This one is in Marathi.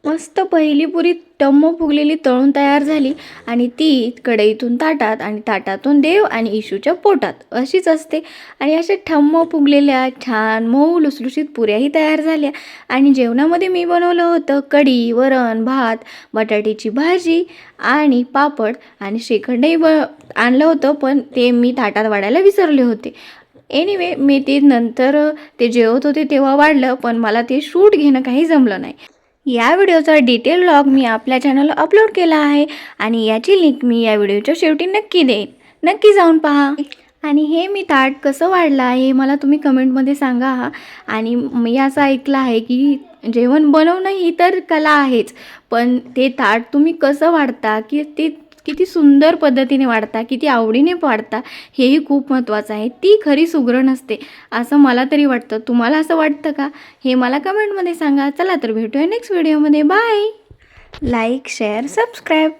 मस्त पहिली पुरी टम्म फुगलेली तळून तयार झाली आणि ती कढईतून ताटात आणि ताटातून देव आणि इशूच्या पोटात अशीच असते. आणि अशा ठम्म फुगलेल्या छान मऊ लुसलुशीत पुऱ्याही तयार झाल्या. आणि जेवणामध्ये मी बनवलं होतं कढी, वरण, भात, बटाट्याची भाजी आणि पापड आणि श्रीखंडही आणलं होतं, पण ते मी ताटात वाढायला विसरले होते. एनिवे मी ते नंतर ते जेवत होते तेव्हा वाढलं, पण मला ते शूट घेणं काही जमलं नाही. या व्हिडिओचा डिटेल व्लॉग मी आपल्या चॅनलला अपलोड केला आहे आणि याची लिंक मी या व्हिडिओच्या शेवटी नक्की देईन. नक्की जाऊन पहा. आणि हे मी ताट कसं वाढलं आहे हे मला तुम्ही कमेंटमध्ये सांगा. आणि मी असं ऐकलं आहे की जेवण बनवणं ही तर कला आहेच, पण ते ताट तुम्ही कसं वाढता की ते किती सुंदर पद्धतीने वाढता, किती आवडीने वाढता, हेही खूप महत्त्वाचं आहे. ती खरी सुगरण असते असं मला तरी वाटतं. तुम्हाला असं वाटतं का? हे मला कमेंटमध्ये सांगा. चला तर भेटूया नेक्स्ट व्हिडिओमध्ये. बाय. Like, share, subscribe.